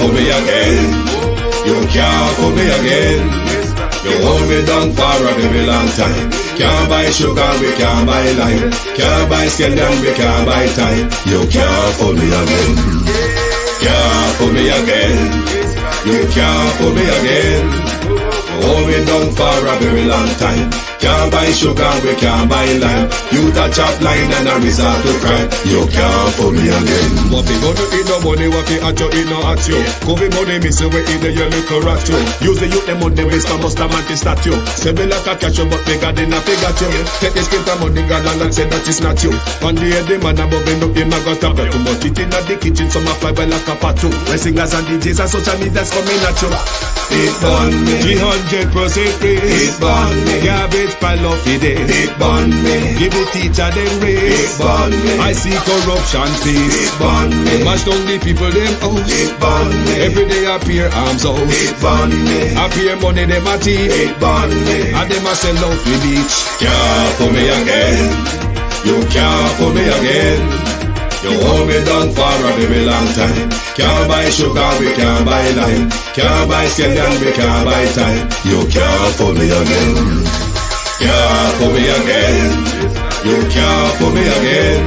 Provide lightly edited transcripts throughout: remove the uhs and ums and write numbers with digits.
fool me again. You can't fool me again. You hold me down for a very long time. Can't buy sugar, we can't buy lime. Can't buy scallion, we can't buy time. You can't fool me again. Can't fool me again. You can't fool me again. Hold me down for a very long time. Can't buy sugar, we can't buy lime. You touch up line and a resort to cry. You can't fool me again. What people do eat no money, what they at you, eat no at you. Covid money, miss away in the your little rat you. Use the youth, them on the waste, and must have anti-statue. Say me like a catch you, but bigger than a figure you. Take the skin from money, God, and say that it's not you. On the head, the man above him, look him, I got stop too much. It in the kitchen, some fly by like a patu. When singers and DJs and social media's coming at you. It burn me 300% free. It burn me garbage pile of the day. It burn me give the teacher them raise. It burn me I see corruption cease. It burn me mash down the people them house. It burn me every day appear arms out. It burn me appear money them a thief. It burn me and them a sell out the beach. Can't fool me again. You can't fool me again. You hold me down for a very long time. Can't buy sugar, we can't buy lime. Can't buy scallion, we can't buy time. You can't fool me again. Can't fool me again. You can't fool me again.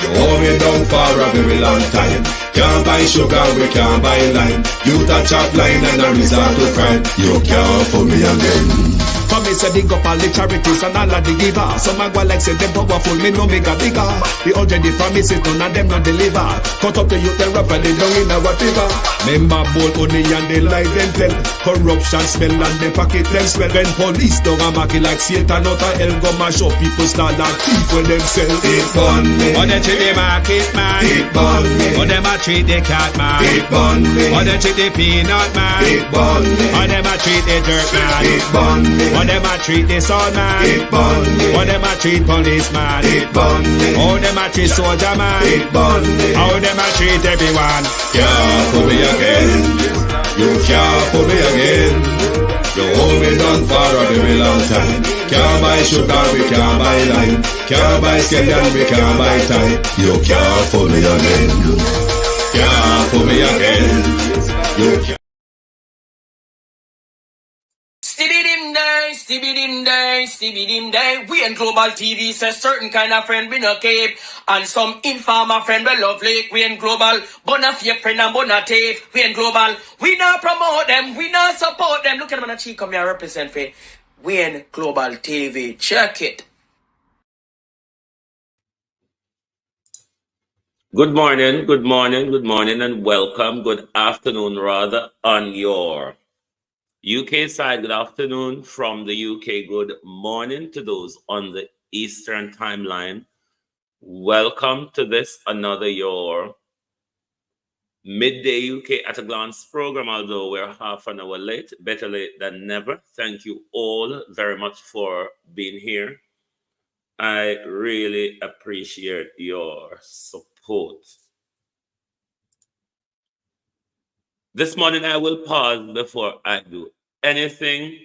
You hold me down for a very long time. Can't buy sugar, we can't buy lime. You touch up line and a resort to crime. You can't fool me again. Come me say dig up all the charities and all of the giver. Some a go like say them powerful, me no make a bigger. The already promises, none of them not deliver. Cut up the youth, they rap and they down in a whatever. Member bold money and they lie them tell. Corruption smell and they pocket them swell. When police don't a market like Satan out of hell, go mash up people start like thief when them sell. It burn me. Or they treat the market man. It burn me. Or them a treat the cat man. It burn me. Or they treat the peanut man. It burn me. Or them a treat the dirt man. It burn me. Or them a treat the sun man. It burn me. Or them a treat policeman. It burn me. Or them a treat soldier man. It burn me. Or them a treat everyone. Can't fool me again. You can't fool me again. You hold me down for a very long time. Can't buy sugar, we can't buy lime. Can't buy scallion, we can't buy time. You can't fool me again. Can't fool me again. You can't. Stibbidim day. We in Global TV says certain kind of friend we no cape. And some informer friend we lovely. We in Global, bona fake friend and bona tape. We in Global, we not promote them, we not support them. Look at them on a cheek, come here represent for. We in Global TV. Check it. Good morning, and welcome. Good afternoon, rather, on your UK side. Good afternoon from the UK. Good morning to those on the Eastern timeline. Welcome to this, another your midday UK at a glance program. Although we're half an hour late, better late than never. Thank you all very much for being here. I really appreciate your support. This morning, I will pause before I do anything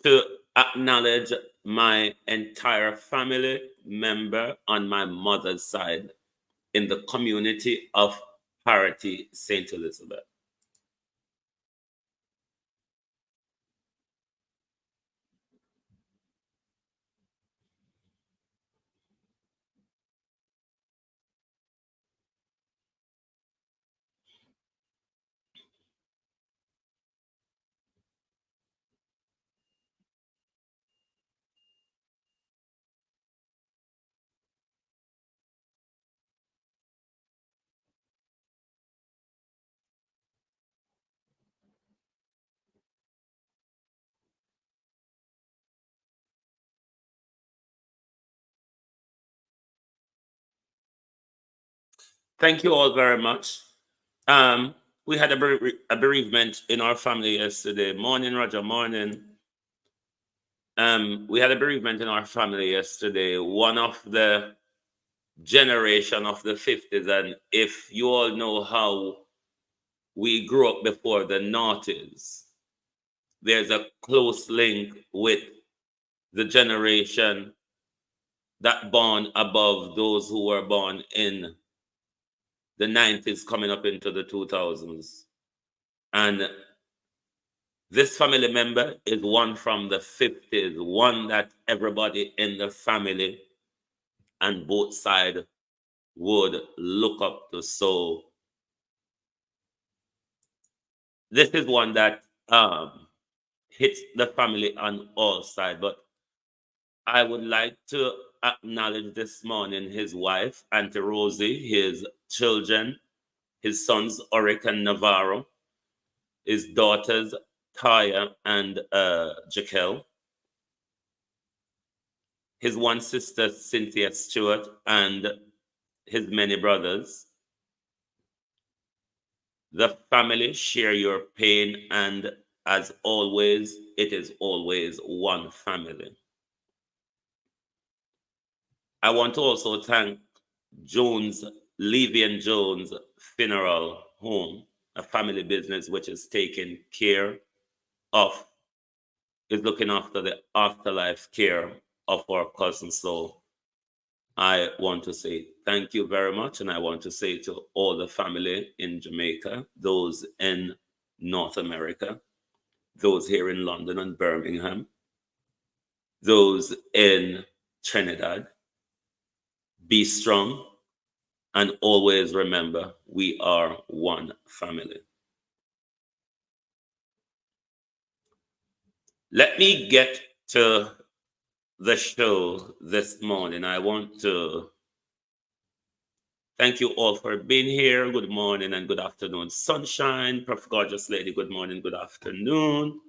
to acknowledge my entire family member on my mother's side in the community of Parity, St. Elizabeth. Thank you all very much. We had a bereavement in our family yesterday. Morning, Roger, morning. We had a bereavement in our family yesterday. One of the generation of the 50s. And if you all know how we grew up before the noughties, there's a close link with the generation that born above those who were born in the 90s coming up into the 2000s. And this family member is one from the 50s, one that everybody in the family and both sides would look up to. So this is one that hits the family on all sides. But I would like to acknowledge this morning his wife, Auntie Rosie, his children, his sons, Oric and Navarro, his daughters, Taya and Jaquel, his one sister, Cynthia Stewart, and his many brothers. The family share your pain, and as always, it is always one family. I want to also thank Jones, Levy and Jones Funeral Home, a family business which is taking care of, is looking after the afterlife care of our cousin. So I want to say thank you very much. And I want to say to all the family in Jamaica, those in North America, those here in London and Birmingham, those in Trinidad, be strong and always remember we are one family. Let me get to the show this morning. I want to thank you all for being here. Good morning and good afternoon, Sunshine. Prof. Gorgeous Lady, good morning, good afternoon.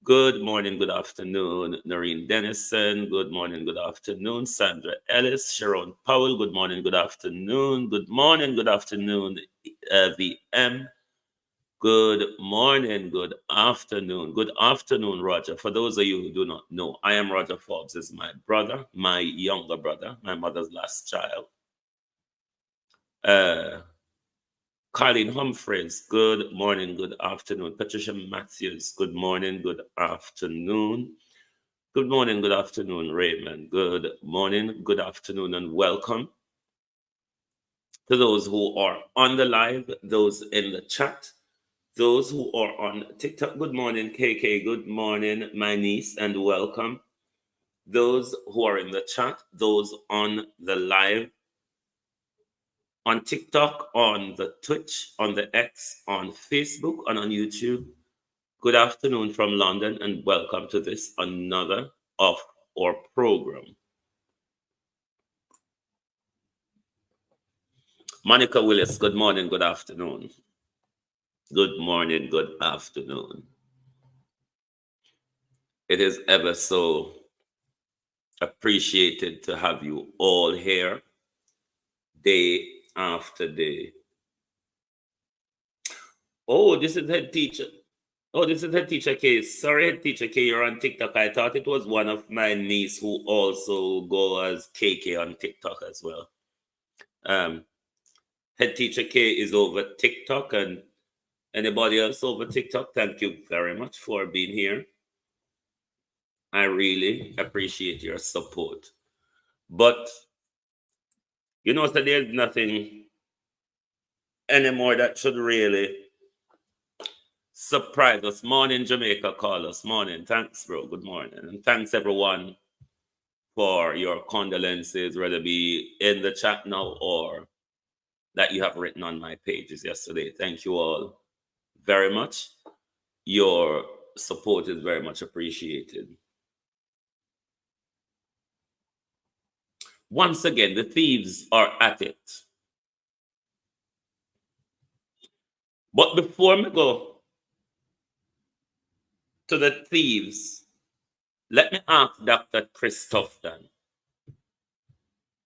Good morning, good afternoon, Noreen Dennison. Good morning, good afternoon, Sandra Ellis. Sharon Powell, good morning, good afternoon. Good morning, good afternoon, VM. Good morning, good afternoon. Good afternoon, Roger. For those of you who do not know, I am Roger Forbes. This is my brother, my younger brother, my mother's last child. Colleen Humphreys, good morning, good afternoon. Patricia Matthews, good morning, good afternoon. Good morning, good afternoon, Raymond. Good morning, good afternoon, and welcome to those who are on the live, those in the chat, those who are on TikTok. Good morning, KK. Good morning, my niece, and welcome. Those who are in the chat, those on the live, on TikTok, on the Twitch, on the X, on Facebook, and on YouTube. Good afternoon from London, and welcome to this another of our program. Monica Willis, good morning, good afternoon. Good morning, good afternoon. It is ever so appreciated to have you all here day after day. Oh, this is head teacher. Oh, this is head teacher K. Sorry, head teacher K, you're on TikTok. I thought it was one of my niece who also go as KK on TikTok as well. Head teacher K is over TikTok, and anybody else over TikTok, thank you very much for being here. I really appreciate your support. But you know, so there's nothing anymore that should really surprise us. Morning, Jamaica, call us. Morning. Thanks, bro. Good morning. And thanks, everyone, for your condolences, whether it be in the chat now or that you have written on my pages yesterday. Thank you all very much. Your support is very much appreciated. Once again, the thieves are at it. But before we go to the thieves, let me ask Dr. Chris Tuftoung.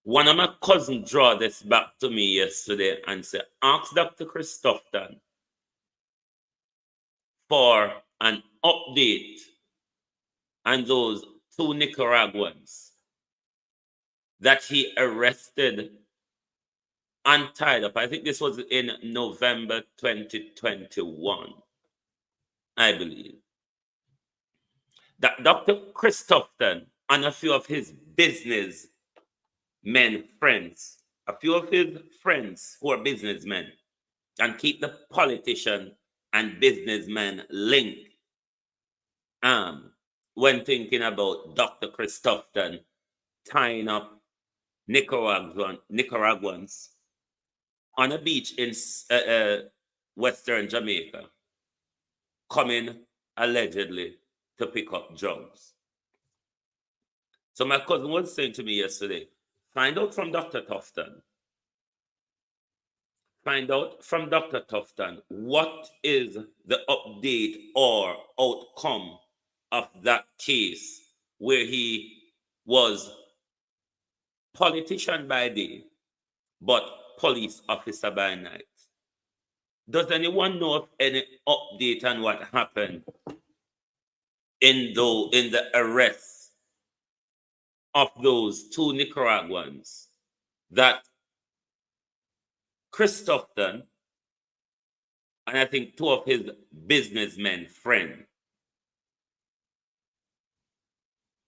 One of my cousins draw this back to me yesterday and said, ask Dr. Chris Tuftoung for an update on those two Nicaraguans that he arrested and tied up. I think this was in November 2021, I believe. That Dr. Chris Tuftoung and a few of his business men friends a few of his friends who are businessmen, and keep the politician and businessman link when thinking about Dr. Chris Tuftoung tying up Nicaraguans on a beach in Western Jamaica, coming allegedly to pick up drugs. So my cousin was saying to me yesterday, find out from Dr. Tuftoung what is the update or outcome of that case where he was politician by day but police officer by night. Does anyone know of any update on what happened in the arrest of those two Nicaraguans that Chris Tuftoung and I think two of his businessmen friends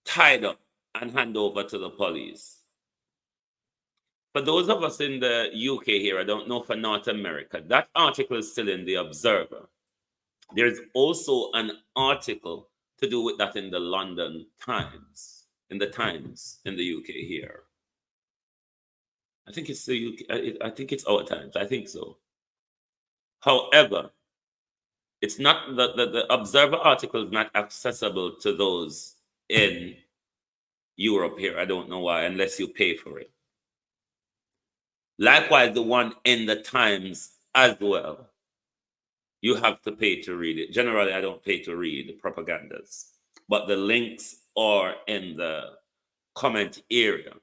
tied up and hand over to the police? For those of us in the UK here, I don't know for North America, that article is still in the Observer. There's also an article to do with that in the London Times, in the Times in the UK here. I think it's the UK, I think it's our Times, I think so. However, it's not the Observer article is not accessible to those in Europe here. I don't know why, unless you pay for it. Likewise, the one in the Times as well. You have to pay to read it. Generally, I don't pay to read the propagandas, but the links are in the comment area,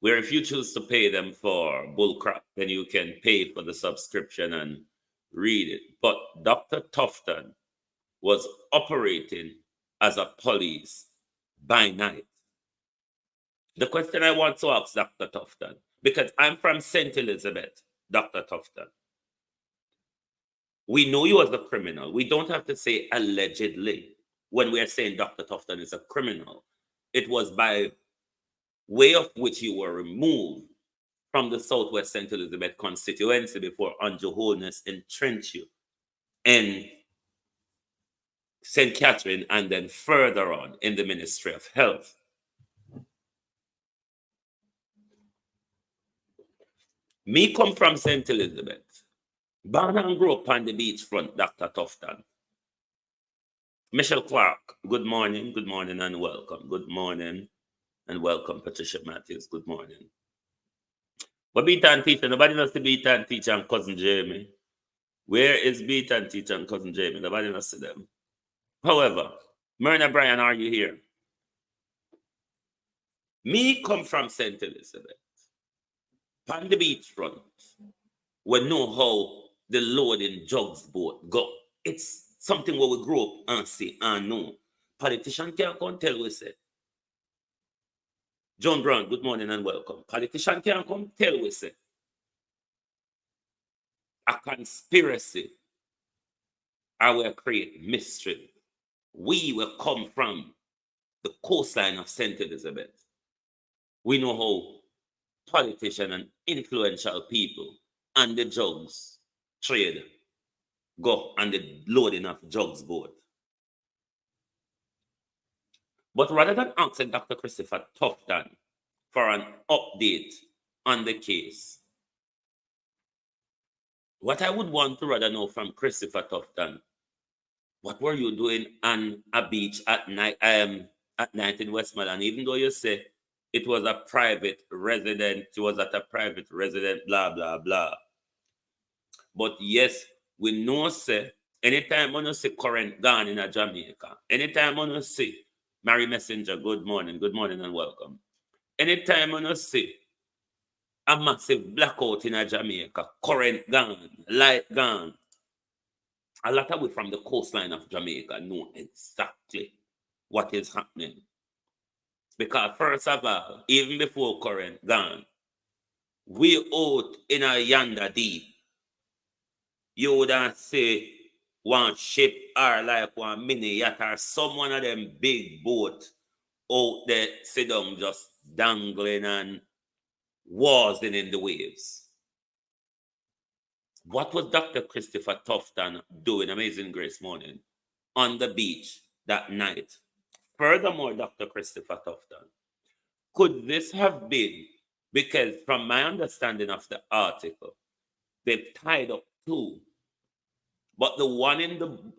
where if you choose to pay them for bullcrap, then you can pay for the subscription and read it. But Dr. Tuftoung was operating as a police by night. The question I want to ask Dr. Tuftoung, because I'm from St. Elizabeth, Dr. Tuftoung. We know you as a criminal. We don't have to say allegedly when we are saying Dr. Tuftoung is a criminal. It was by way of which you were removed from the Southwest St. Elizabeth constituency before Andrew Holness entrenched you in St. Catherine and then further on in the Ministry of Health. Me come from St. Elizabeth. Born and grew up on the beachfront, Dr. Tuftoung. Michelle Clark, good morning and welcome. Good morning and welcome, Patricia Matthews, good morning. But Beaton teacher, nobody knows the Beaton teacher and cousin Jamie. Where is Beaton teacher and cousin Jamie? Nobody knows them. However, Myrna Bryan, are you here? Me come from St. Elizabeth. On the beachfront, we know how the loading jugs boat go. It's something where we grow up and see and know. Politician can't come tell we say. John Brown, good morning and welcome. Politician can't come tell we say. A conspiracy I will create mystery. We will come from the coastline of St. Elizabeth. We know how politicians and influential people and the jugs trade go and the loading of jugs board. But rather than asking Dr. Christopher Tuftoung for an update on the case, what I would want to rather know from Christopher Tuftoung, what were you doing on a beach at night in Westmoreland, even though you say it was a private resident, you was at a private resident, blah, blah, blah. But yes, we know say, anytime when you see current gone in Jamaica, anytime when you see Mary Messenger, good morning and welcome. Anytime when you see a massive blackout in Jamaica, current gone, light gone, a lot of we from the coastline of Jamaica know exactly what is happening. Because first of all, even before current gone, we out in a yonder deep. You wouldn't say one ship or like one mini yacht or some one of them big boat out there sit down just dangling and wasn't in the waves. What was Dr. Christopher Tuftoung doing, Amazing Grace morning, on the beach that night? Furthermore, Dr. Christopher Tuftoung, could this have been because, from my understanding of the article, they've tied up two, but the one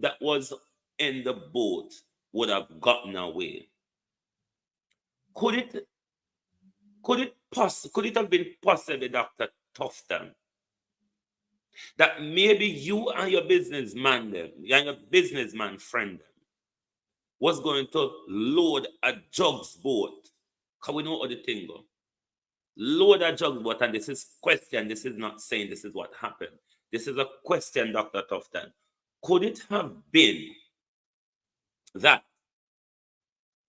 that was in the boat would have gotten away? Could it have been possibly, Dr. Tuftoung, that maybe you and your businessman friend was going to load a jugs boat? Because we know how the thing go. Load a jugs boat, and this is question. This is not saying this is what happened. This is a question, Dr. Tuftoung. Could it have been that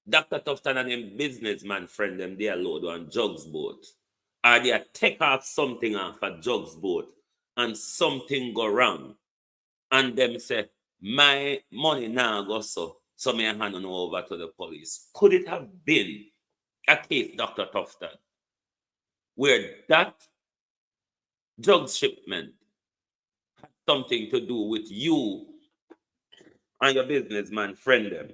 Dr. Tuftoung and him businessman friend them, they load on jugs boat, or they take off something off a jugs boat, and something go wrong, and them say, my money now go so me hand on over to the police? Could it have been a case, Dr. Tuftoung, where that drugs shipment had something to do with you and your businessman friend them,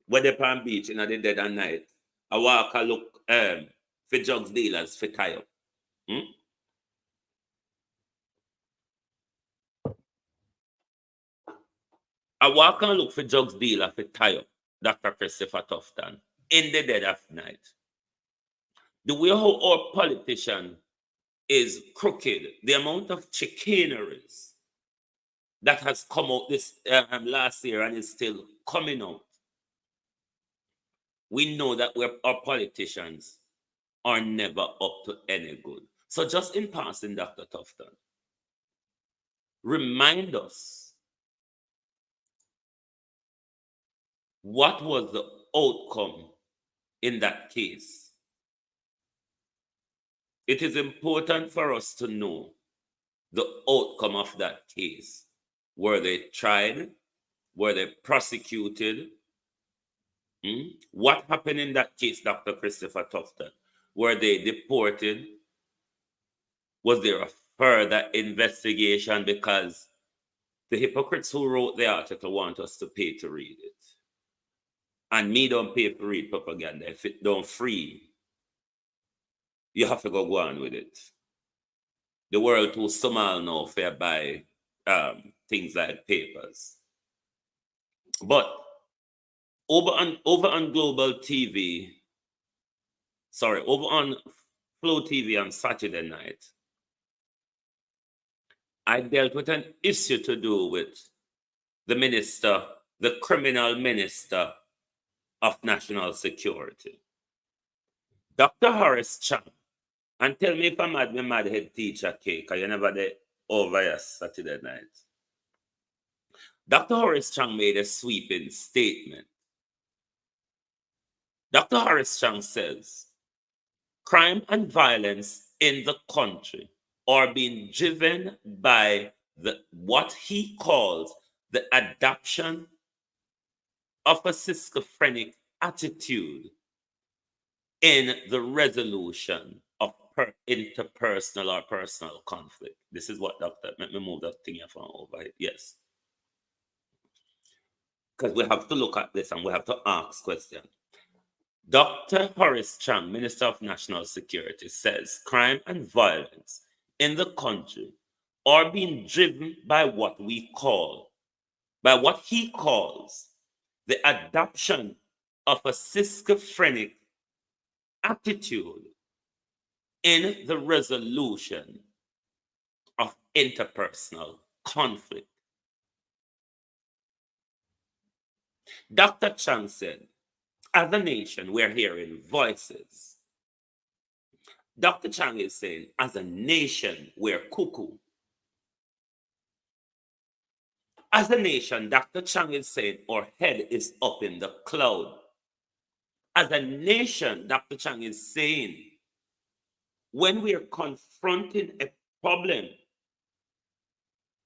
where they Palm Beach in the dead of night, I walk a look for drugs dealers for tie up? I walk and look for drugs dealer for tie up, Dr. Christopher Tuftoung, in the dead of night. The way how our politician is crooked, the amount of chicaneries that has come out this last year and is still coming out, we know that our politicians are never up to any good. So just in passing, Dr. Tuftoung, remind us, what was the outcome in that case? It is important for us to know the outcome of that case. Were they tried? Were they prosecuted? What happened in that case, Dr. Christopher Tuftoung? Were they deported? Was there a further investigation? Because the hypocrites who wrote the article want us to pay to read it. And me don't pay to read propaganda. If it don't free, you have to go on with it. The world too small now for buy things like papers. But over on Global TV, over on Flow TV on Saturday night, I dealt with an issue to do with the criminal minister of national security, Dr. Horace Chang. And tell me if I'm mad head teacher, okay, because you never did over here Saturday night. Dr. Horace Chang made a sweeping statement. Dr. Horace Chang says, crime and violence in the country are being driven by what he calls the adoption of a schizophrenic attitude in the resolution of interpersonal or personal conflict. This is what let me move that thing here from over. Yes. Because we have to look at this and we have to ask questions. Dr. Horace Chang, Minister of National Security, says crime and violence in the country are being driven by what he calls the adoption of a schizophrenic attitude in the resolution of interpersonal conflict. Dr. Chang said, as a nation, we're hearing voices. Dr. Chang is saying, as a nation, we're cuckoo. As a nation, Dr. Chang is saying, our head is up in the cloud. As a nation, Dr. Chang is saying, when we are confronting a problem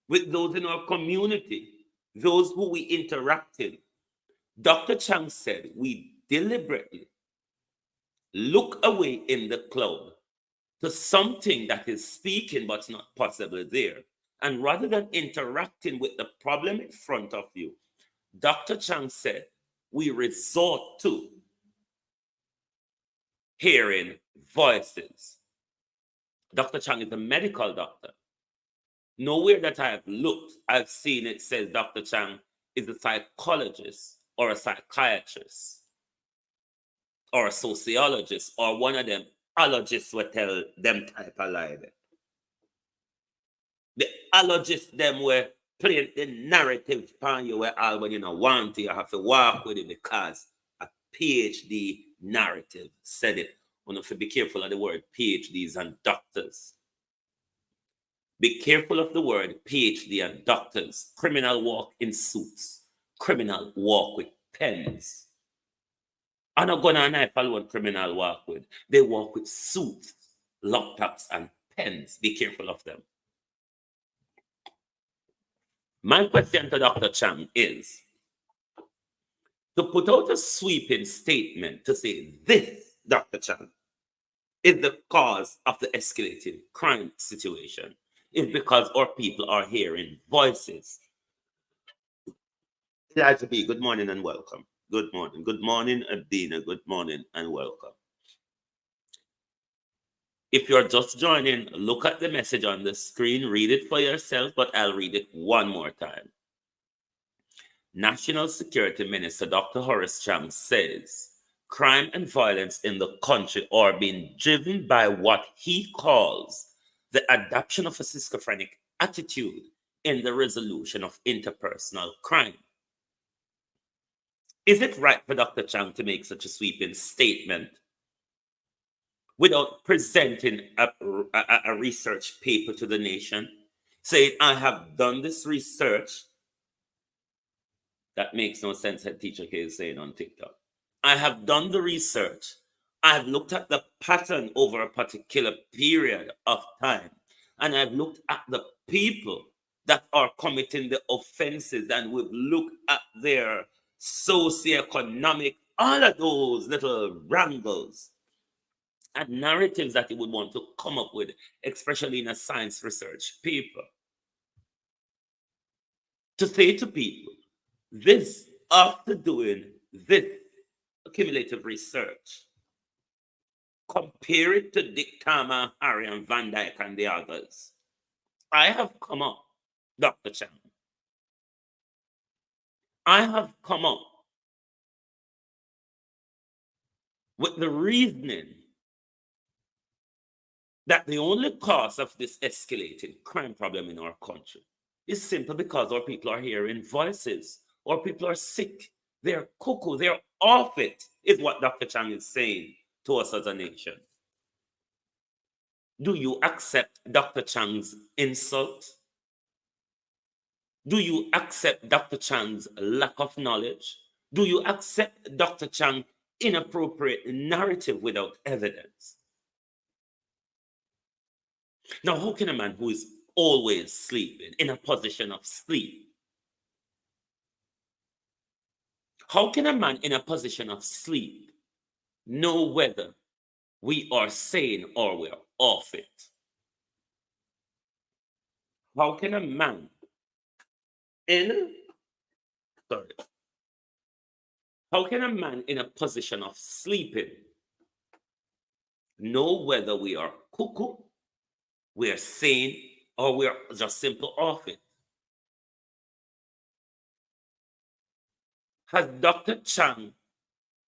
with those in our community, those who we interact with, Dr. Chang said, we deliberately look away in the cloud to something that is speaking but not possibly there. And rather than interacting with the problem in front of you, Dr. Chang said, we resort to hearing voices. Dr. Chang is a medical doctor. Nowhere that I have looked, I've seen it says Dr. Chang is a psychologist or a psychiatrist or a sociologist or one of them ologists will tell them type of lie. The ologists them were playing the narrative upon you where all when you don't want to, you have to walk with it because a PhD narrative said it. You have to be careful of the word PhDs and doctors. Be careful of the word PhD and doctors. Criminal walk in suits. Criminal walk with pens. I'm not going to knife alone criminal walk with. They walk with suits, laptops, and pens. Be careful of them. My question to Dr. Chang is to put out a sweeping statement to say this, Dr. Chang, is the cause of the escalating crime situation. Is because our people are hearing voices. Elijah B, good morning and welcome. Good morning. Good morning, Adina. Good morning and welcome. If you're just joining, look at the message on the screen, read it for yourself, but I'll read it one more time. National Security Minister Dr. Horace Chang says crime and violence in the country are being driven by what he calls the adoption of a schizophrenic attitude in the resolution of interpersonal crime. Is it right for Dr. Chang to make such a sweeping statement without presenting a research paper to the nation, saying, I have done this research? That makes no sense, that Teacher K is saying on TikTok. I have done the research. I have looked at the pattern over a particular period of time. And I've looked at the people that are committing the offenses, and we've looked at their socioeconomic, all of those little wrangles and narratives that you would want to come up with, especially in a science research paper. To say to people, this, after doing this cumulative research, compare it to Dick Tama, Harry, and Van Dyke and the others. I have come up, Dr. Chang. I have come up with the reasoning that the only cause of this escalating crime problem in our country is simply because our people are hearing voices. Our people are sick. They're cuckoo. They're off it, is what Dr. Chang is saying to us as a nation. Do you accept Dr. Chang's insult? Do you accept Dr. Chang's lack of knowledge? Do you accept Dr. Chang's inappropriate narrative without evidence? Now, how can a man who is always sleeping, in a position of sleep, how can a man in a position of sleep know whether we are sane or we're off it? How can a man how can a man in a position of sleeping know whether we are cuckoo, we are sane, or we are just simply off it? Has Dr. Chang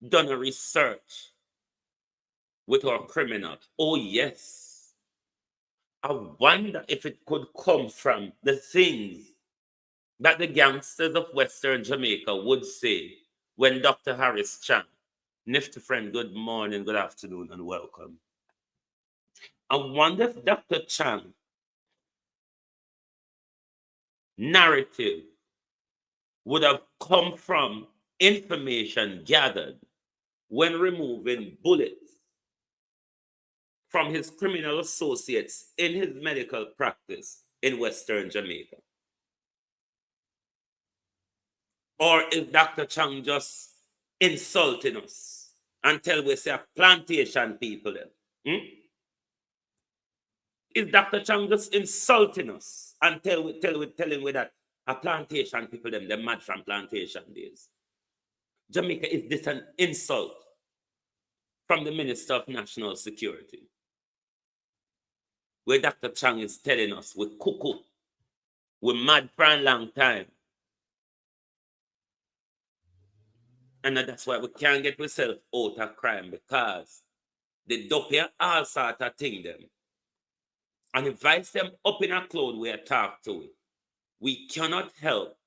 done a research with our criminals? Oh, yes. I wonder if it could come from the things that the gangsters of Western Jamaica would say when Dr. Horace Chang, Nifty friend, good morning, good afternoon, and welcome. I wonder if Dr. Chang narrative would have come from information gathered when removing bullets from his criminal associates in his medical practice in Western Jamaica. Or is Dr. Chang just insulting us until we say plantation people then? Is Dr. Chang just insulting us and telling we that a plantation people they're mad from plantation days? Jamaica, is this an insult from the Minister of National Security? Where Dr. Chang is telling us we're cuckoo, we're mad for a long time. And that's why we can't get ourselves out of crime, because they dope here all sort of thing them. And advise them up in a cloud we talk to it. We cannot help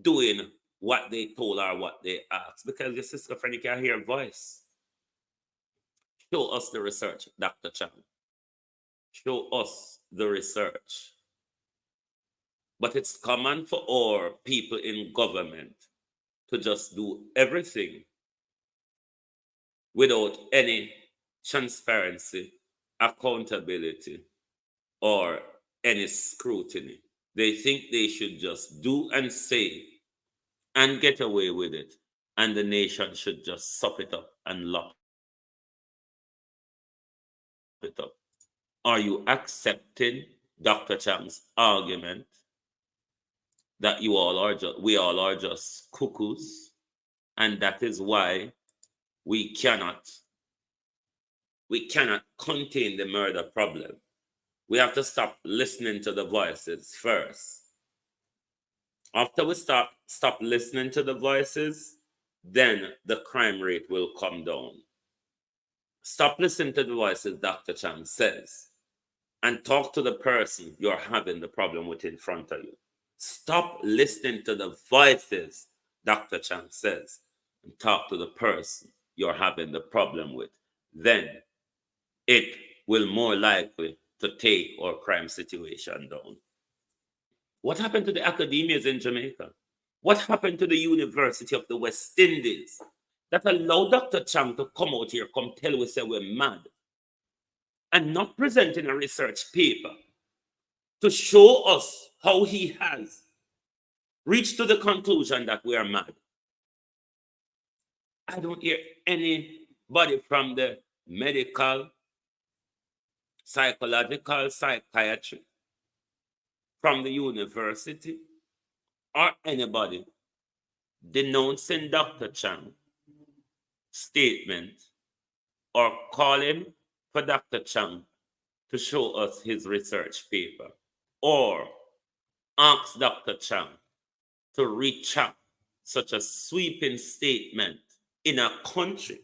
doing what they told or what they asked, because your sister friend can hear voice. Show us the research, Dr. Chang. Show us the research. But it's common for our people in government to just do everything without any transparency, accountability, or any scrutiny. They think they should just do and say and get away with it, and the nation should just suck it up and lock it up. Are you accepting Dr. Chang's argument that we all are just cuckoos, and that is why we cannot contain the murder problem? We have to stop listening to the voices first. After we stop listening to the voices, then the crime rate will come down. Stop listening to the voices, Dr. Chang says, and talk to the person you're having the problem with in front of you. Stop listening to the voices, Dr. Chang says, and talk to the person you're having the problem with. Then it will more likely to take our crime situation down. What happened to the academies in Jamaica? What happened to the University of the West Indies that allowed Dr. Chang to come out here, come tell us that we're mad, and not presenting a research paper to show us how he has reached to the conclusion that we are mad? I don't hear anybody from the medical, psychological, psychiatry, from the university, or anybody denouncing Dr. Chang's statement or calling for Dr. Chang to show us his research paper, or ask Dr. Chang to retract such a sweeping statement in a country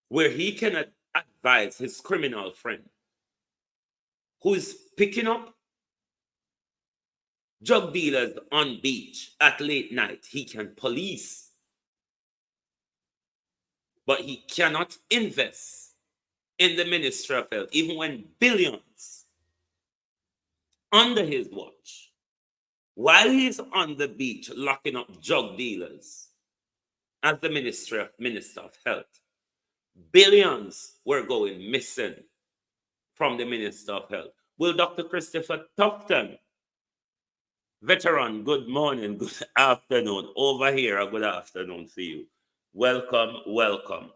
where he cannot advise his criminal friend who is picking up drug dealers on beach at late night. He can police, but he cannot invest in the Ministry of Health, even when billions under his watch, while he's on the beach locking up drug dealers as the Minister of Health. Billions were going missing from the Minister of Health. Will Dr. Christopher Tuftoung, veteran, good morning, good afternoon. Over here, a good afternoon for you. Welcome, welcome.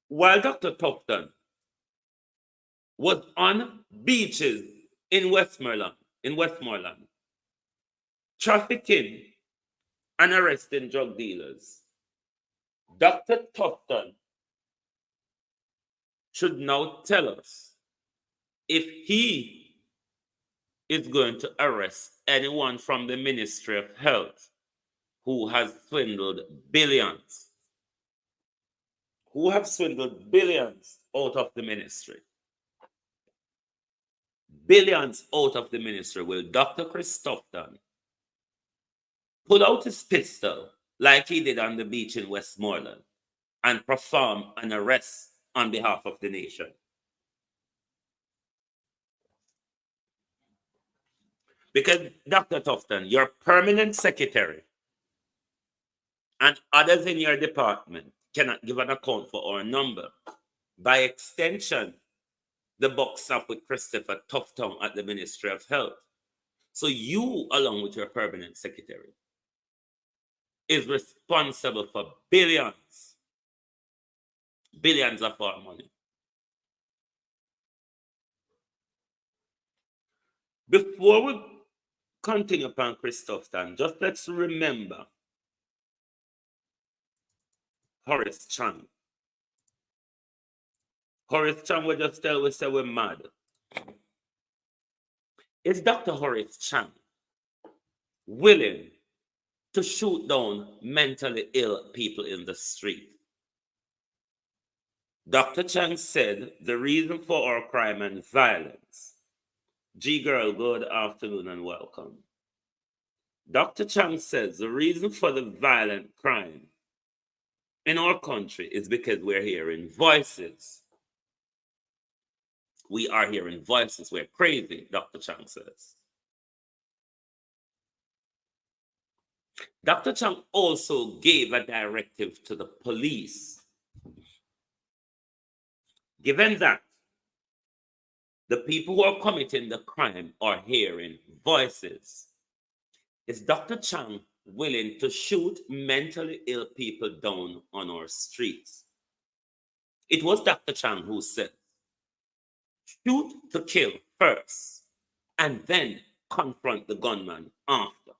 While Dr. Tuftoung was on beaches in Westmoreland, trafficking and arresting drug dealers, Dr. Tuftoung should now tell us if he is going to arrest anyone from the Ministry of Health who has swindled billions, out of the ministry. Billions out of the ministry. Will Dr. Chris Tuftoung pull out his pistol like he did on the beach in Westmoreland and perform an arrest on behalf of the nation? Because Dr. Tuftoung, your permanent secretary and others in your department cannot give an account for our number. By extension, the buck stops with Christopher Tuftoung at the Ministry of Health. So you, along with your permanent secretary, is responsible for billions billions of our money. Before we continue upon Chris Tuftoung, just let's remember Horace Chang. Horace Chang will just tell we say we're mad. Is Dr. Horace Chang willing to shoot down mentally ill people in the street? Dr. Chang said the reason for our crime and violence. G girl, good afternoon and welcome. Dr. Chang says the reason for the violent crime in our country is because we're hearing voices. We are hearing voices. We're crazy, Dr. Chang says. Dr. Chang also gave a directive to the police. Given that the people who are committing the crime are hearing voices, is Dr. Chang willing to shoot mentally ill people down on our streets? It was Dr. Chang who said, shoot to kill first, and then confront the gunman after.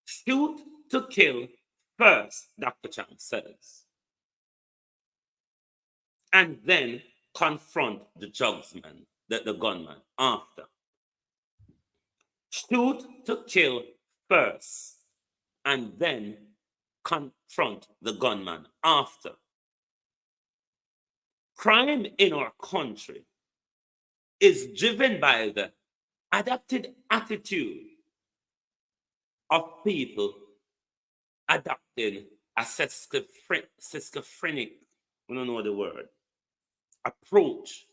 Shoot to kill first, Dr. Chang says, and then confront the jugsman, the gunman after. Shoot to kill first, and then confront the gunman after. Crime in our country is driven by the adapted attitude of people adopting a schizophrenic, we don't know the word, approach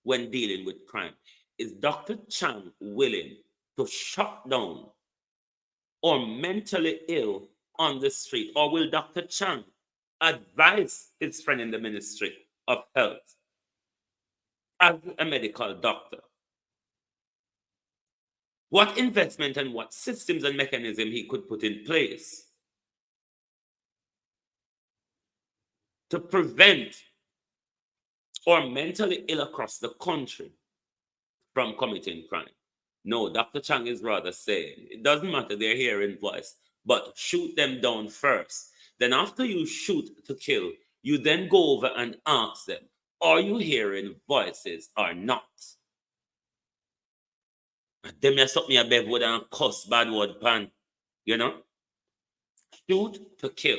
when dealing with crime. Is Dr. Chang willing to shut down or mentally ill on the street? Or will Dr. Chang advise his friend in the Ministry of Health as a medical doctor what investment and what systems and mechanism he could put in place to prevent or mentally ill across the country from committing crime? No, Dr. Chang is rather saying it doesn't matter their hearing voice, but shoot them down first. Then after you shoot to kill, you then go over and ask them, are you hearing voices or not? Them just up me a bev word and cuss bad word pan, you know? Shoot to kill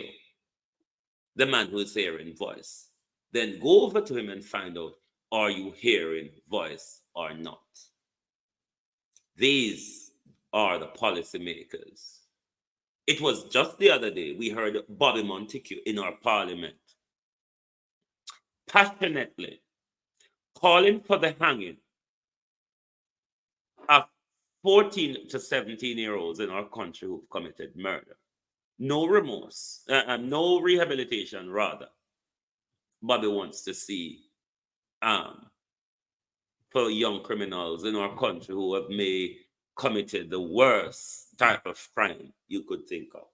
the man who is hearing voice. Then go over to him and find out, are you hearing voice or not? These are the policymakers. It was just the other day we heard Bobby Montague in our parliament passionately calling for the hanging of 14 to 17-year-olds in our country who've committed murder. No remorse, no rehabilitation, rather. Bobby wants to see for young criminals in our country who have committed the worst type of crime you could think of.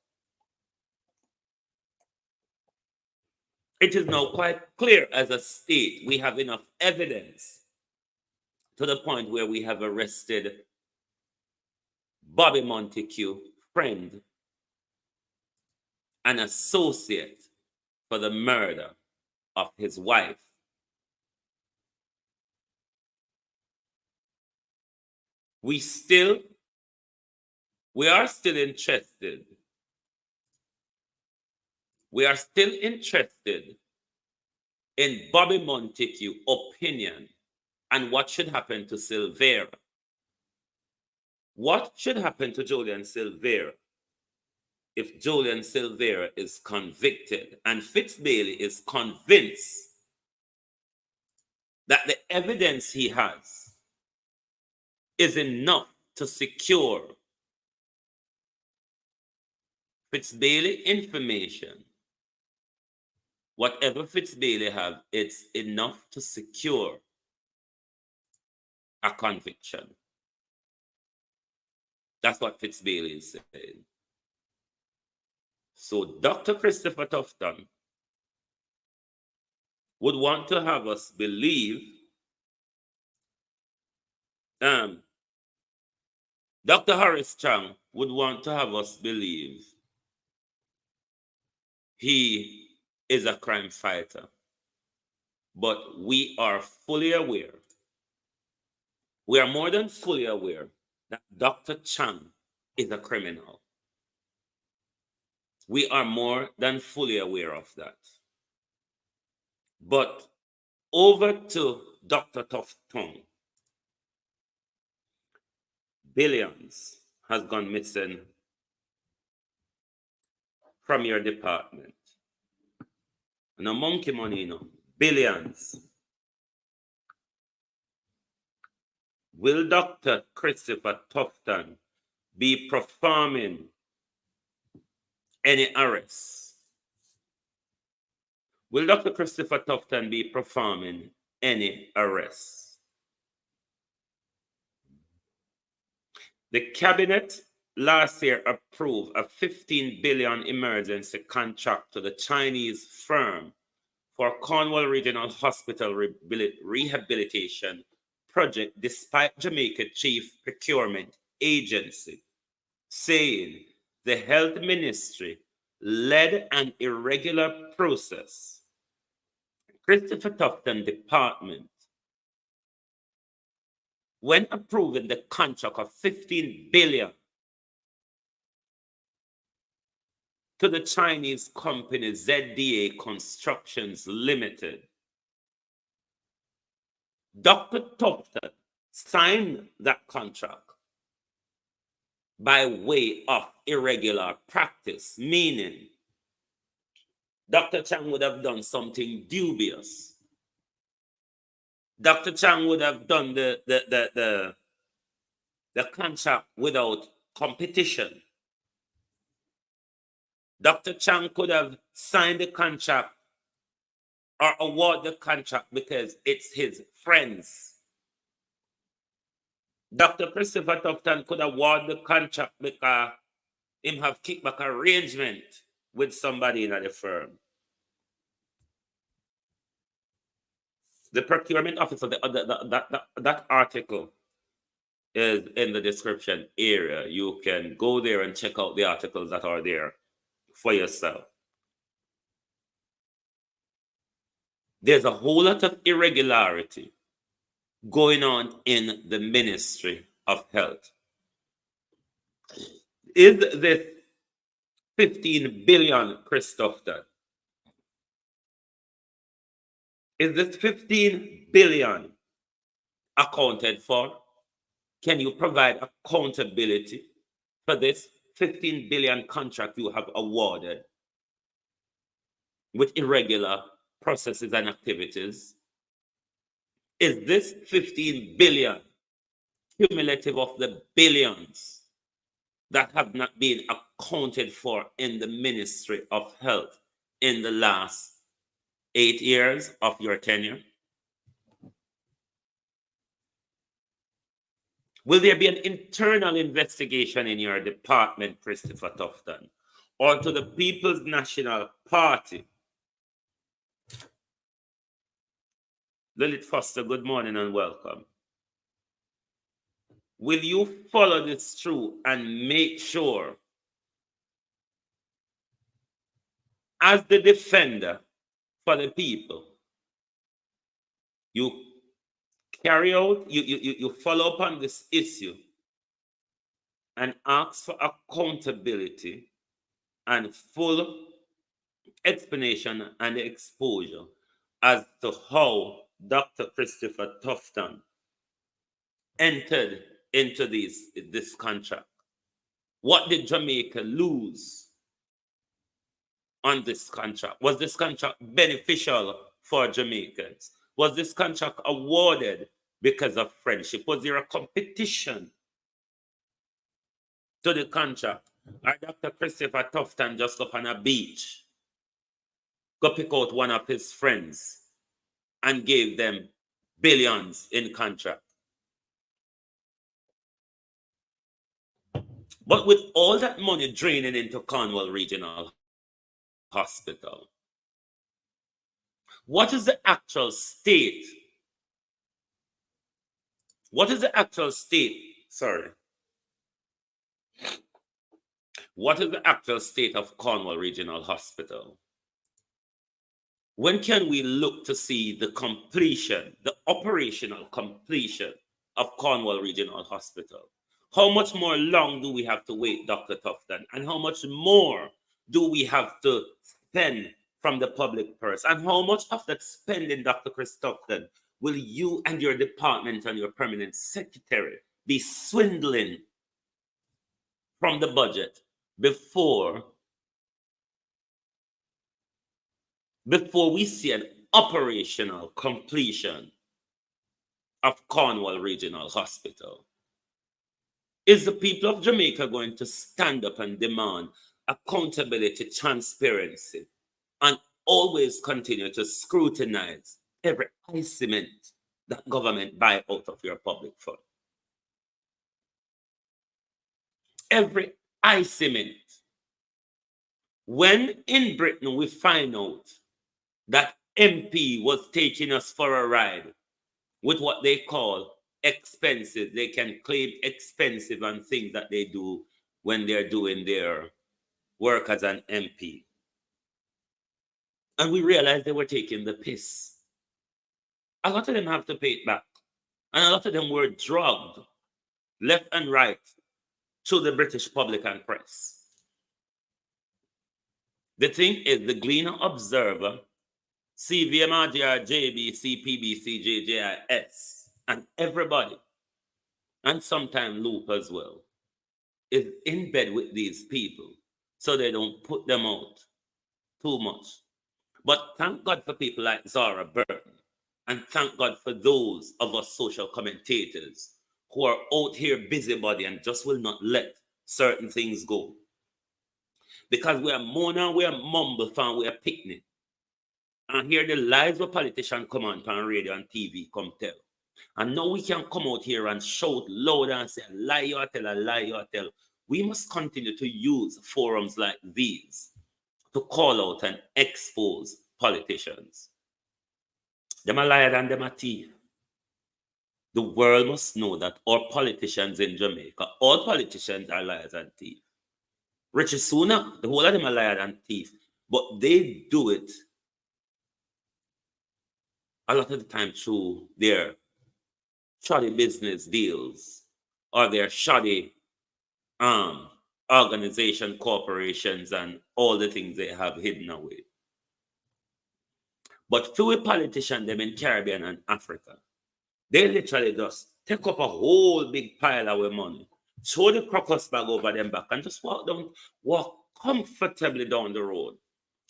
It is now quite clear as a state we have enough evidence to the point where we have arrested Bobby Montague, friend, an associate for the murder of his wife. We are still interested. We are still interested in Bobby Montague's opinion and what should happen to Silvera. What should happen to Julian Silvera if Julian Silvera is convicted and Fitzbailey is convinced that the evidence he has is enough to secure Fitzbailey information? Whatever Fitzbailey have, it's enough to secure a conviction. That's what Fitzbailey is saying. So Dr. Christopher Tuftoung would want to have us believe Dr. Horace Chang would want to have us believe he is a crime fighter. But we are fully aware, we are more than fully aware that Dr. Chang is a criminal. We are more than fully aware of that. But over to Dr. Tuftoung. Billions has gone missing from your department. No monkey money, no. Billions. Will Dr. Christopher Tuftoung be performing any arrests? Will Dr. Christopher Tuftoung be performing any arrests? The cabinet last year approved a 15 billion emergency contract to the Chinese firm for Cornwall Regional Hospital rehabilitation project, despite Jamaica Chief Procurement Agency saying the health ministry led an irregular process. Christopher Tuftoung department, when approving the contract of 15 billion to the Chinese company ZDA Constructions Limited, Dr. Tuftoung signed that contract by way of irregular practice, meaning Dr. Chang would have done something dubious. Dr. Chang would have done the contract without competition. Dr. Chang could have signed the contract or award the contract because it's his friends. Dr. Christopher Tuftoung could award the contract because him have kickback arrangement with somebody in the firm. The procurement officer, that article is in the description area. You can go there and check out the articles that are there for yourself. There's a whole lot of irregularity going on in the Ministry of Health. Is this 15 billion, Chris Tuftoung? Is this 15 billion accounted for? Can you provide accountability for this 15 billion contract you have awarded with irregular processes and activities? Is this 15 billion cumulative of the billions that have not been accounted for in the Ministry of Health in the last 8 years of your tenure? Will there be an internal investigation in your department, Christopher Tuftoung, or to the People's National Party? Lilith Foster, good morning and welcome. Will you follow this through and make sure, as the defender for the people, you carry out, you follow up on this issue and ask for accountability and full explanation and exposure as to how Dr. Christopher Tuftoung entered into this contract? What did Jamaica lose on this contract? Was this contract beneficial for Jamaicans? Was this contract awarded because of friendship? Was there a competition to the contract? Or Dr. Christopher Tuftoung just up on a beach, go pick out one of his friends and gave them billions in contract? But with all that money draining into Cornwall Regional Hospital, What is the actual state? What is the actual state? Sorry. What is the actual state of Cornwall Regional Hospital? When can we look to see the completion, the operational completion of Cornwall Regional Hospital? How much more long do we have to wait, Dr. Tuftoung? And how much more do we have to spend from the public purse? And how much of that spending, Dr. Chris Tuftoung, will you and your department and your permanent secretary be swindling from the budget before we see an operational completion of Cornwall Regional Hospital? Is the people of Jamaica going to stand up and demand accountability, transparency, and always continue to scrutinize every cement that government buy out of your public fund? Every cement. When in Britain we find out that MP was taking us for a ride with what they call expensive, they can claim expensive and things that they do when they're doing their work as an MP. And we realized they were taking the piss. A lot of them have to pay it back. And a lot of them were drugged left and right to the British public and press. The thing is, the Gleaner Observer, CVMRGR, JBC, PBC, JJIS, and everybody, and sometimes Loop as well, is in bed with these people so they don't put them out too much. But thank God for people like Zara Burton, and thank God for those of us social commentators who are out here busybody and just will not let certain things go. Because we are moaning, we are mumble fan, we are picnic. And hear the lies of politicians come on radio and TV come tell. And now we can come out here and shout loud and say, a lie you tell, a lie you tell. We must continue to use forums like these to call out and expose politicians. Them are liars and them are thief. The world must know that all politicians in Jamaica, all politicians are liars and thieves. Richie Sunak, the whole of them are liars and thieves. But they do it a lot of the time through their shoddy business deals or their shoddy organization, corporations, and all the things they have hidden away. But few politicians, them in Caribbean and Africa, they literally just take up a whole big pile of money, throw the crocus bag over them back, and just walk comfortably down the road,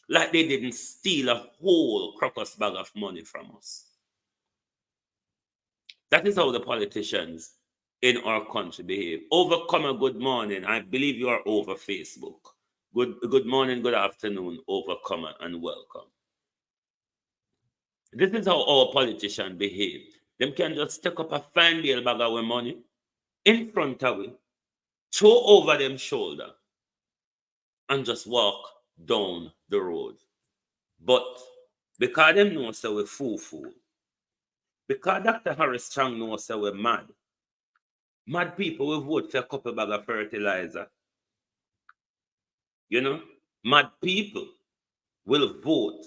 like they didn't steal a whole crocus bag of money from us. That is how the politicians in our country behave. Overcomer, good morning. I believe you are over Facebook. Good morning, good afternoon, Overcomer, and welcome. This is how our politicians behave. Them can just take up a fine bill bag of money in front of it, throw over them shoulder, and just walk down the road. But because them know say we fool, because Dr. Harris Chang knows say we're mad people will vote for a couple bag of fertilizer. You know, mad people will vote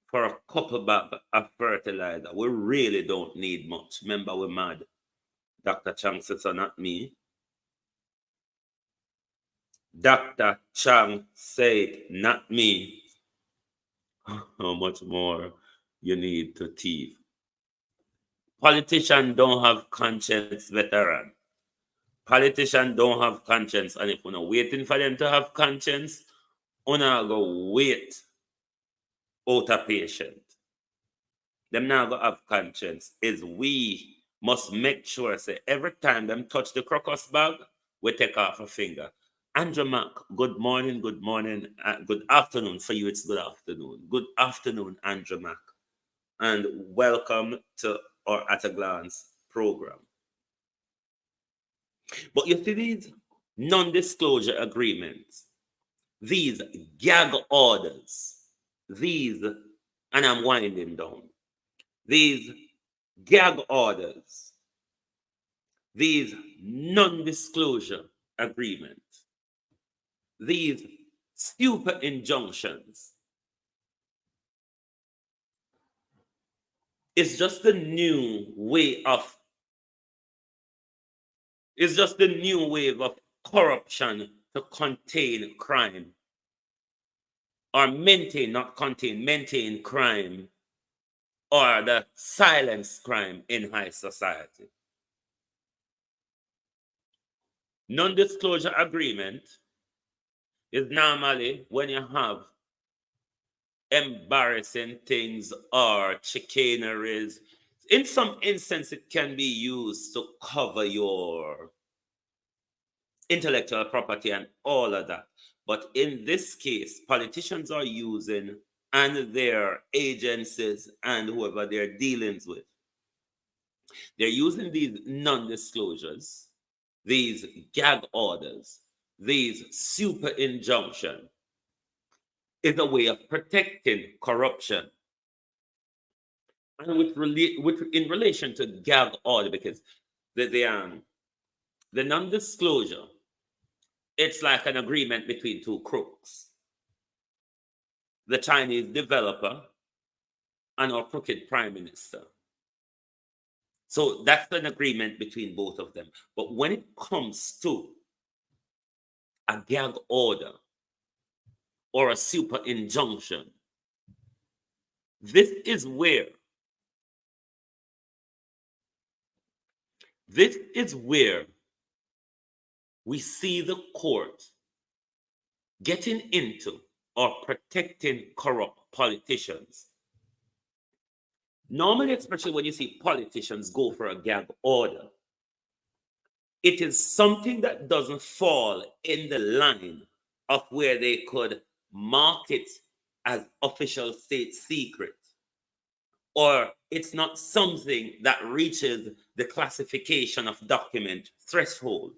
for a couple bag of fertilizer. We really don't need much. Remember, we're mad. Dr. Chang says, so not me. Dr. Chang said, not me. How much more you need to thief? Politicians don't have conscience, veteran. Politicians don't have conscience, and if we're not waiting for them to have conscience, we're not going to wait out a patient. Them now go have conscience. Is we must make sure, say, every time them touch the crocus bag, we take off a finger. Andrew Mack, good morning, good afternoon. For you, it's good afternoon. Good afternoon, Andrew Mack. And welcome to our At a Glance program. But you see these non-disclosure agreements, these gag orders, these and I'm winding down, these gag orders, these non-disclosure agreements, these stupid injunctions, it's just the new way of corruption to contain crime, or maintain crime, or the silence crime in high society. Non-disclosure agreement is normally when you have embarrassing things or chicaneries. In some instances, it can be used to cover your intellectual property and all of that. But in this case, politicians are using, and their agencies and whoever they're dealing with, they're using these non-disclosures, these gag orders, these super injunction, is a way of protecting corruption. And in relation to gag order, because the non-disclosure, it's like an agreement between two crooks, the Chinese developer and our crooked prime minister. So that's an agreement between both of them. But when it comes to a gag order or a super injunction, this is where we see the court getting into or protecting corrupt politicians. Normally, especially when you see politicians go for a gag order, it is something that doesn't fall in the line of where they could mark it as official state secret, or it's not something that reaches the classification of document threshold.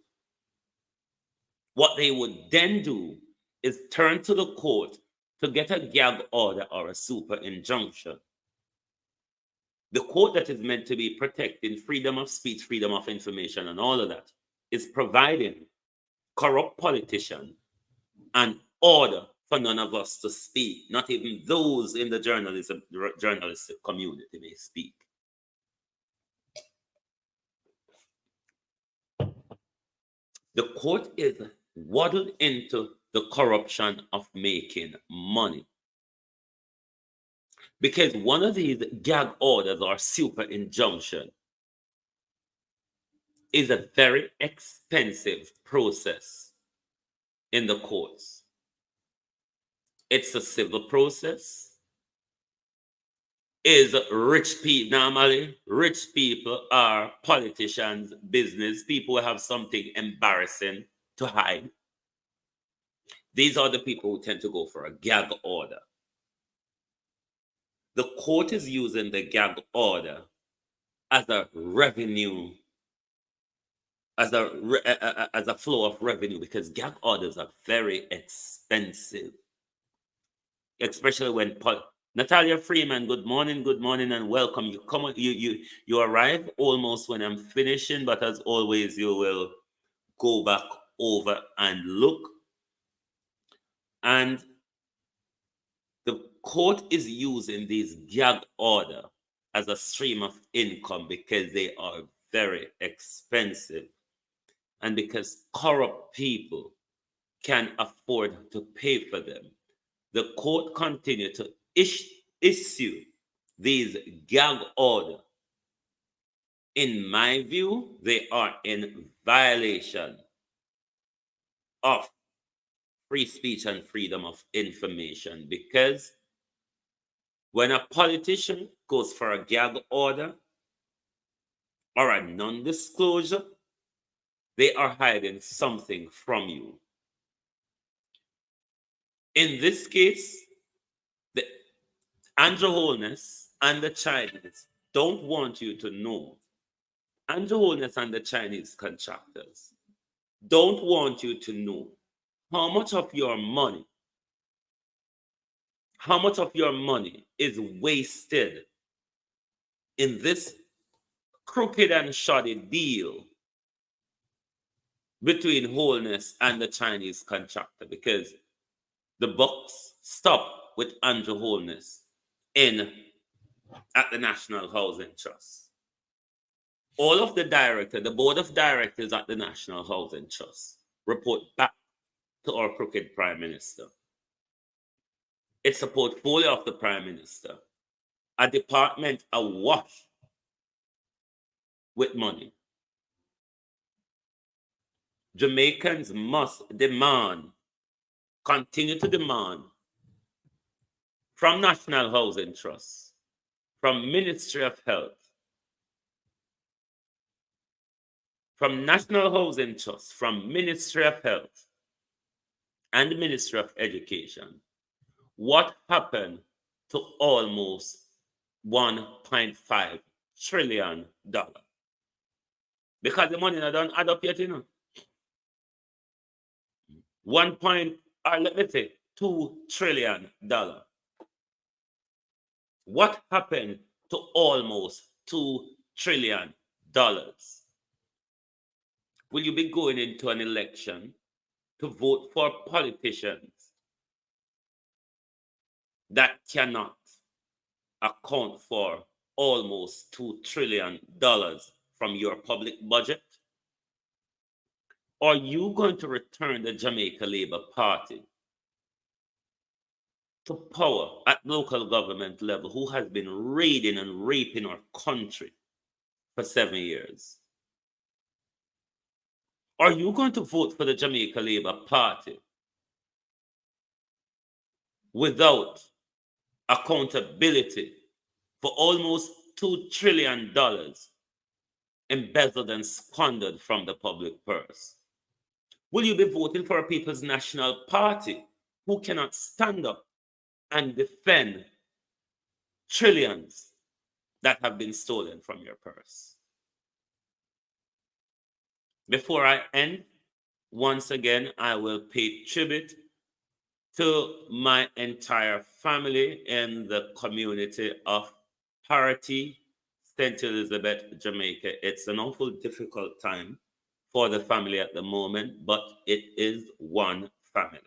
What they would then do is turn to the court to get a gag order or a super injunction. The court that is meant to be protecting freedom of speech, freedom of information, and all of that is providing corrupt politicians an order for none of us to speak. Not even those in the journalistic community may speak. The court is waddled into the corruption of making money. Because one of these gag orders or super injunction is a very expensive process in the courts. It's a civil process. Is rich people, normally rich people are politicians, business people who have something embarrassing to hide. These are the people who tend to go for a gag order. The court is using the gag order as a revenue, as a flow of revenue, because gag orders are very expensive, especially when Natalia Freeman, good morning, and welcome. You come, you arrive almost when I'm finishing, but as always, you will go back over and look. And the court is using these gag order as a stream of income because they are very expensive, and because corrupt people can afford to pay for them. The court continue to issue these gag order. In my view, they are in violation of free speech and freedom of information, because when a politician goes for a gag order or a non-disclosure, they are hiding something from you. In this case, the Andrew Holness and the Chinese don't want you to know. Andrew Holness and the Chinese contractors don't want you to know how much of your money how much of your money is wasted in this crooked and shoddy deal between Holness and the Chinese contractor, because the bucks stop with Andrew Holness in at the National Housing Trust. All of the board of directors at the National Housing Trust report back to our crooked Prime Minister. It's a portfolio of the Prime Minister, a department awash with money. Jamaicans must continue to demand from National Housing Trust, from Ministry of Health, from National Housing Trust, from Ministry of Health, and the Ministry of Education, what happened to almost $1.5 trillion? Because the money don't add up yet, you know. 2 trillion dollar. What happened to almost $2 trillion? Will you be going into an election to vote for politicians that cannot account for almost $2 trillion from your public budget? Are you going to return the Jamaica Labour Party to power at local government level, who has been raiding and raping our country for 7 years? Are you going to vote for the Jamaica Labour Party without accountability for almost $2 trillion embezzled and squandered from the public purse? Will you be voting for a People's National Party who cannot stand up and defend trillions that have been stolen from your purse? Before I end, once again, I will pay tribute to my entire family in the community of Parity, St. Elizabeth, Jamaica. It's an awful difficult time for the family at the moment, but it is one family.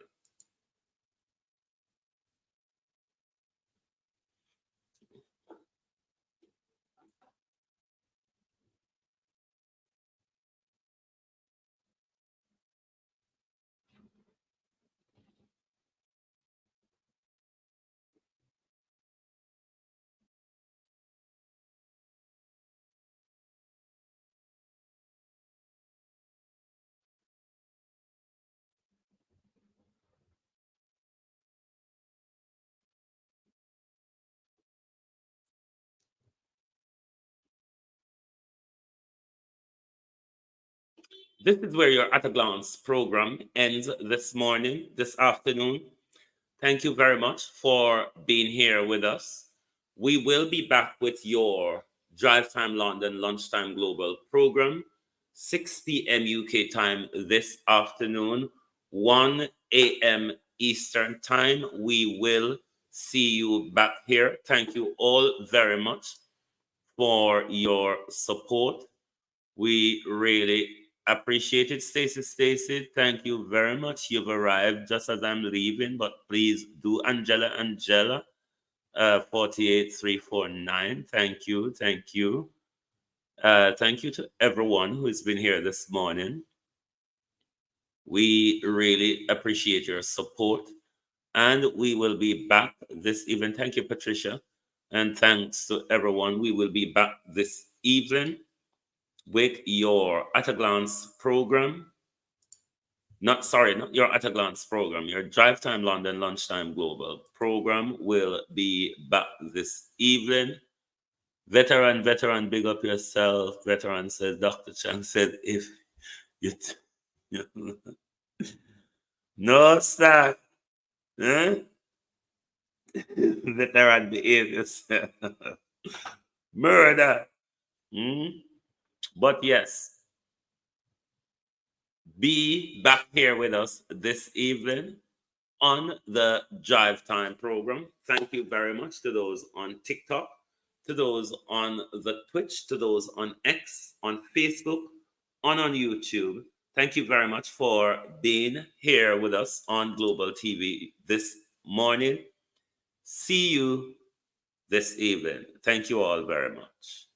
This is where your At a Glance program ends this afternoon. Thank you very much for being here with us. We will be back with your Drive Time London Lunchtime Global program, 6 p.m. UK time this afternoon, 1 a.m. Eastern time. We will see you back here. Thank you all very much for your support. We really appreciate it. Stacy, thank you very much. You've arrived just as I'm leaving, but please do Angela, 48349. Thank you. Thank you to everyone who's been here this morning. We really appreciate your support, and we will be back this evening. Thank you, Patricia, and thanks to everyone. We will be back this evening with your At a Glance program. Not your At a Glance program. Your Drive Time London Lunchtime Global program will be back this evening. Veteran, big up yourself. Veteran says, Dr. Chang said, if you... no, sir. Huh? Veteran, behave yourself. Murder. But yes, be back here with us this evening. on the Drive Time program. Thank you very much to those on TikTok, to those on the Twitch, to those on X, on Facebook, on YouTube. Thank you very much for being here with us on Global TV this morning. See you this evening. Thank you all very much.